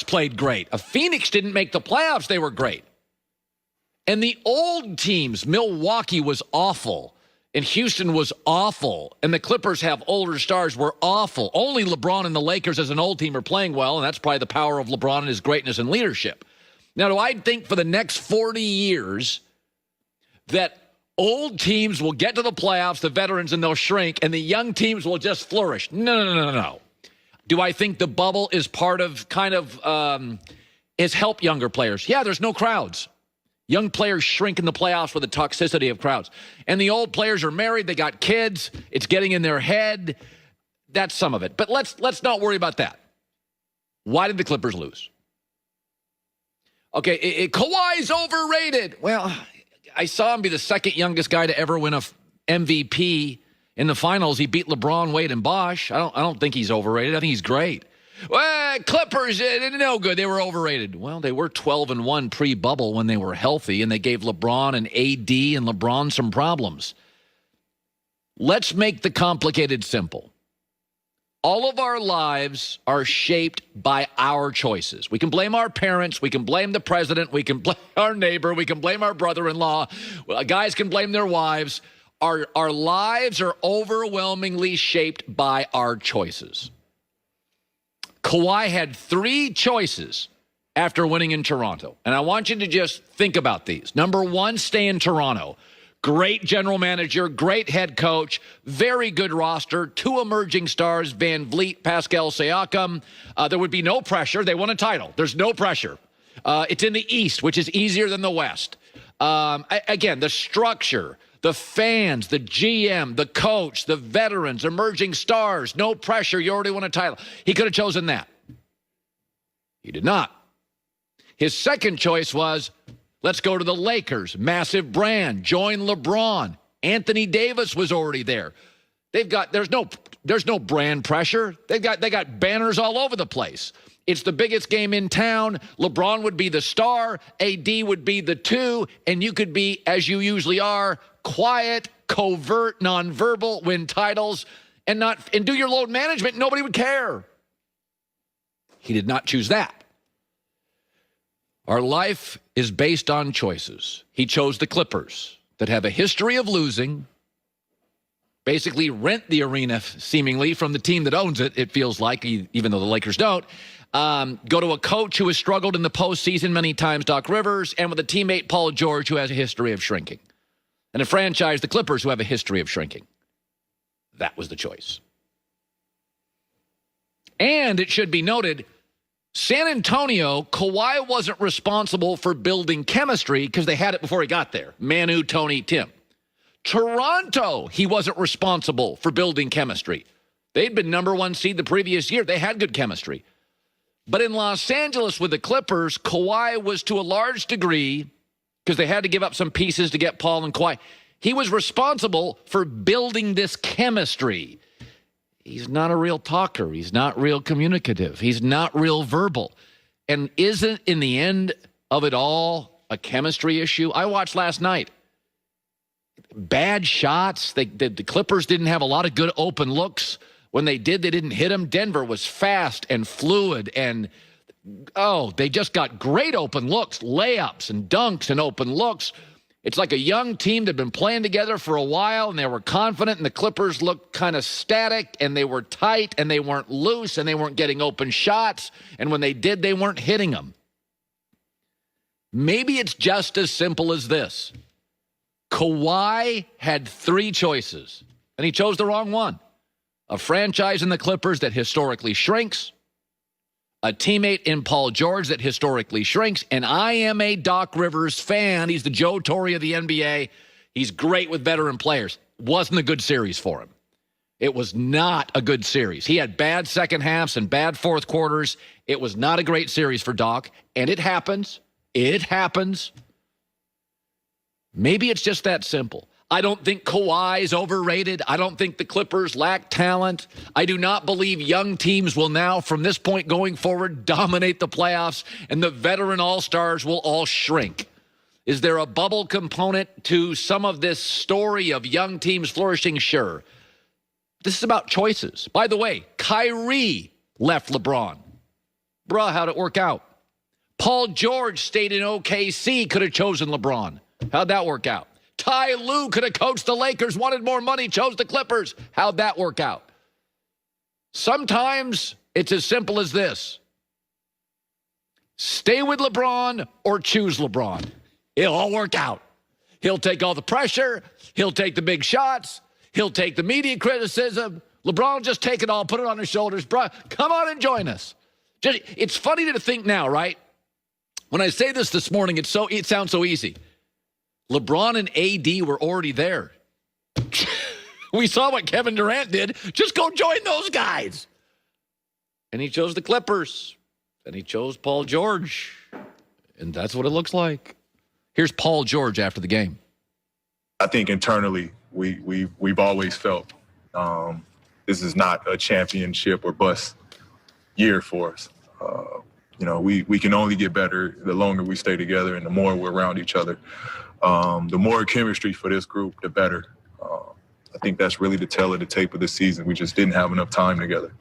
played great. A Phoenix didn't make the playoffs. They were great. And the old teams, Milwaukee was awful, and Houston was awful, and the Clippers have older stars, were awful. Only LeBron and the Lakers as an old team are playing well, and that's probably the power of LeBron and his greatness and leadership. Now, do I think for the next 40 years that old teams will get to the playoffs, the veterans, and they'll shrink, and the young teams will just flourish? No. Do I think the bubble is part of has helped younger players? Yeah, there's no crowds. Young players shrink in the playoffs with the toxicity of crowds. And the old players are married. They got kids. It's getting in their head. That's some of it. But let's not worry about that. Why did the Clippers lose? Okay, Kawhi's overrated. Well, I saw him be the second youngest guy to ever win a MVP in the finals. He beat LeBron, Wade, and Bosh. I don't think he's overrated. I think he's great. Well, Clippers, no good. They were overrated. Well, they were 12-1 pre-bubble when they were healthy, and they gave LeBron and AD and LeBron some problems. Let's make the complicated simple. All of our lives are shaped by our choices. We can blame our parents. We can blame the president. We can blame our neighbor. We can blame our brother-in-law. Guys can blame their wives. Our lives are overwhelmingly shaped by our choices. Kawhi had 3 choices after winning in Toronto. And I want you to just think about these. Number 1, stay in Toronto. Great general manager, great head coach, very good roster, 2 emerging stars, Van Vliet, Pascal Siakam. There would be no pressure. They won a title. There's no pressure. It's in the East, which is easier than the West. Again, the structure, the fans, the GM, the coach, the veterans, emerging stars, no pressure. You already won a title. He could have chosen that. He did not. His second choice was, let's go to the Lakers. Massive brand. Join LeBron. Anthony Davis was already there. There's no brand pressure. They got banners all over the place. It's the biggest game in town. LeBron would be the star. AD would be the 2. And you could be, as you usually are, quiet, covert, nonverbal, win titles, and do your load management. Nobody would care. He did not choose that. Our life is based on choices. He chose the Clippers that have a history of losing, basically rent the arena seemingly from the team that owns it, it feels like, even though the Lakers don't. Go to a coach who has struggled in the postseason many times, Doc Rivers, and with a teammate, Paul George, who has a history of shrinking. And a franchise, the Clippers, who have a history of shrinking. That was the choice. And it should be noted, San Antonio, Kawhi wasn't responsible for building chemistry because they had it before he got there. Manu, Tony, Tim. Toronto, he wasn't responsible for building chemistry. They'd been number 1 seed the previous year. They had good chemistry. But in Los Angeles with the Clippers, Kawhi was to a large degree, because they had to give up some pieces to get Paul and Kawhi, he was responsible for building this chemistry. He's not a real talker. He's not real communicative. He's not real verbal. And isn't, in the end of it all, a chemistry issue? I watched last night. Bad shots. The Clippers didn't have a lot of good open looks. When they did, they didn't hit them. Denver was fast and fluid, and they just got great open looks, layups and dunks and open looks. It's like a young team that had been playing together for a while, and they were confident, and the Clippers looked kind of static, and they were tight, and they weren't loose, and they weren't getting open shots, and when they did, they weren't hitting them. Maybe it's just as simple as this. Kawhi had 3 choices, and he chose the wrong one. A franchise in the Clippers that historically shrinks, a teammate in Paul George that historically shrinks, and I am a Doc Rivers fan. He's the Joe Torre of the NBA. He's great with veteran players. Wasn't a good series for him. It was not a good series. He had bad second halves and bad fourth quarters. It was not a great series for Doc, and it happens. It happens. Maybe it's just that simple. I don't think Kawhi is overrated. I don't think the Clippers lack talent. I do not believe young teams will now, from this point going forward, dominate the playoffs, and the veteran all-stars will all shrink. Is there a bubble component to some of this story of young teams flourishing? Sure. This is about choices. By the way, Kyrie left LeBron. Bruh, how'd it work out? Paul George stayed in OKC, could have chosen LeBron. How'd that work out? Ty Lue could have coached the Lakers, wanted more money, chose the Clippers. How'd that work out? Sometimes it's as simple as this. Stay with LeBron or choose LeBron. It'll all work out. He'll take all the pressure. He'll take the big shots. He'll take the media criticism. LeBron will just take it all, put it on his shoulders. Bro, come on and join us. It's funny to think now, right? When I say this morning, it sounds so easy. LeBron and AD were already there. We saw what Kevin Durant did. Just go join those guys. And he chose the Clippers. And he chose Paul George. And that's what it looks like. Here's Paul George after the game. I think internally we've always felt this is not a championship or bust year for us. We can only get better the longer we stay together and the more we're around each other. The more chemistry for this group, the better. I think that's really the tale of the tape of the season. We just didn't have enough time together.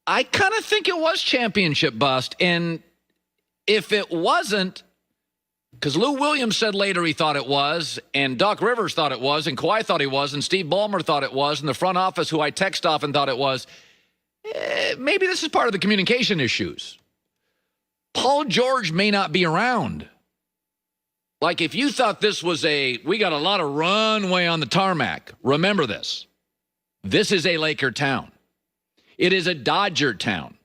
I kind of think it was championship bust. And if it wasn't, because Lou Williams said later he thought it was, and Doc Rivers thought it was, and Kawhi thought he was, and Steve Ballmer thought it was, and the front office, who I text often, thought it was, maybe this is part of the communication issues. Paul George may not be around. Like, if you thought this was we got a lot of runway on the tarmac, remember this. This is a Laker town. It is a Dodger town.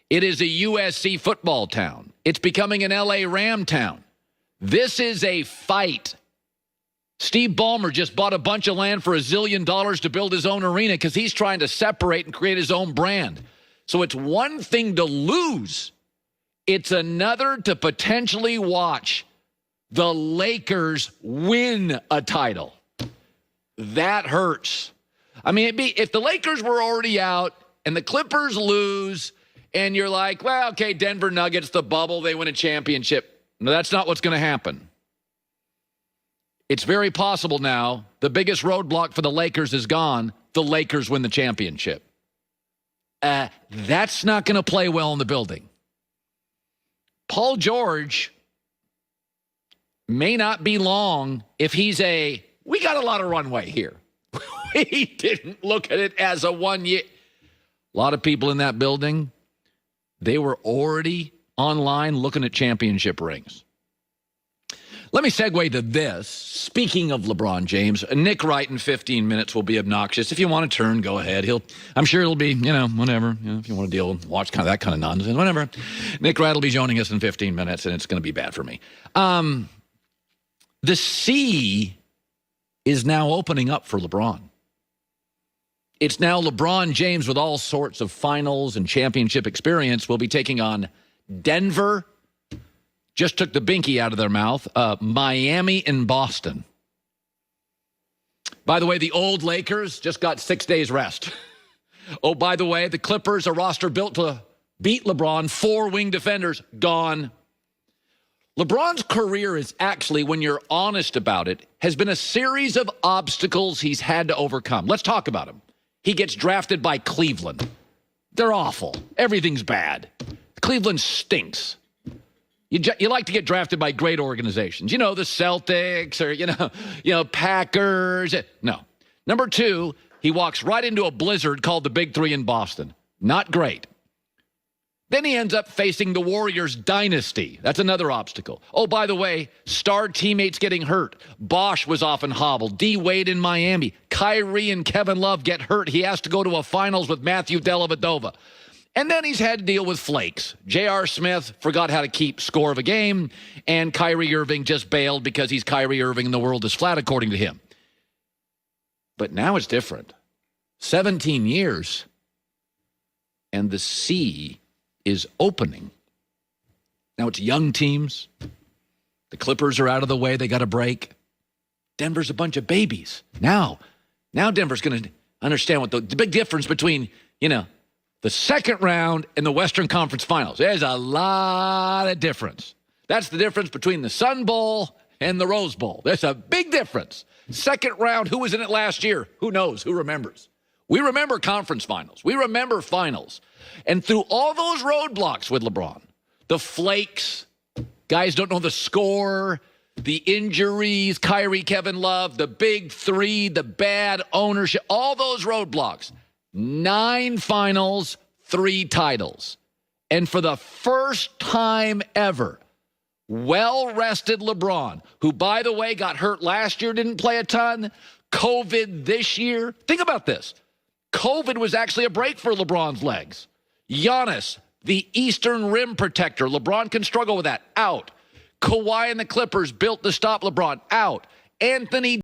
It is a USC football town. It's becoming an LA Ram town. This is a fight. Steve Ballmer just bought a bunch of land for $1 zillion to build his own arena because he's trying to separate and create his own brand. So it's one thing to lose. It's another to potentially watch the Lakers win a title. That hurts. I mean, if the Lakers were already out and the Clippers lose and you're like, well, okay, Denver Nuggets, the bubble, they win a championship. No, that's not what's going to happen. It's very possible now. The biggest roadblock for the Lakers is gone. The Lakers win the championship. That's not going to play well in the building. Paul George may not be long if he's we got a lot of runway here. He didn't look at it as a 1 year. A lot of people in that building, they were already online looking at championship rings. Let me segue to this. Speaking of LeBron James, Nick Wright in 15 minutes will be obnoxious. If you want to turn, go ahead. I'm sure it'll be, whatever. If you want to deal with watch kind of that kind of nonsense, whatever. Nick Wright will be joining us in 15 minutes, and it's going to be bad for me. The sea is now opening up for LeBron. It's now LeBron James with all sorts of finals and championship experience will be taking on Denver, just took the binky out of their mouth, Miami and Boston. By the way, the old Lakers just got 6 days rest. Oh, by the way, the Clippers, a roster built to beat LeBron, 4 wing defenders, gone. LeBron's career is actually, when you're honest about it, has been a series of obstacles he's had to overcome. Let's talk about him. He gets drafted by Cleveland. They're awful. Everything's bad. Cleveland stinks. You like to get drafted by great organizations. The Celtics or, Packers. No. Number 2, he walks right into a blizzard called the Big Three in Boston. Not great. Then he ends up facing the Warriors dynasty. That's another obstacle. Oh, by the way, star teammates getting hurt. Bosh was often hobbled. D. Wade in Miami. Kyrie and Kevin Love get hurt. He has to go to a finals with Matthew Dellavedova. And then he's had to deal with flakes. J.R. Smith forgot how to keep score of a game, and Kyrie Irving just bailed because he's Kyrie Irving and the world is flat, according to him. But now it's different. 17 years, and the sea is opening. Now it's young teams. The Clippers are out of the way. They got a break. Denver's a bunch of babies. Now Denver's going to understand what the big difference between, the second round and the Western Conference Finals. There's a lot of difference. That's the difference between the Sun Bowl and the Rose Bowl. There's a big difference. Second round, who was in it last year? Who knows? Who remembers? We remember conference finals. We remember finals. And through all those roadblocks with LeBron, the flakes, guys don't know the score, the injuries, Kyrie, Kevin Love, the big three, the bad ownership, all those roadblocks. 9 finals, 3 titles. And for the first time ever, well-rested LeBron, who, by the way, got hurt last year, didn't play a ton, COVID this year. Think about this. COVID was actually a break for LeBron's legs. Giannis, the Eastern Rim protector. LeBron can struggle with that. Out. Kawhi and the Clippers built to stop LeBron. Out. Anthony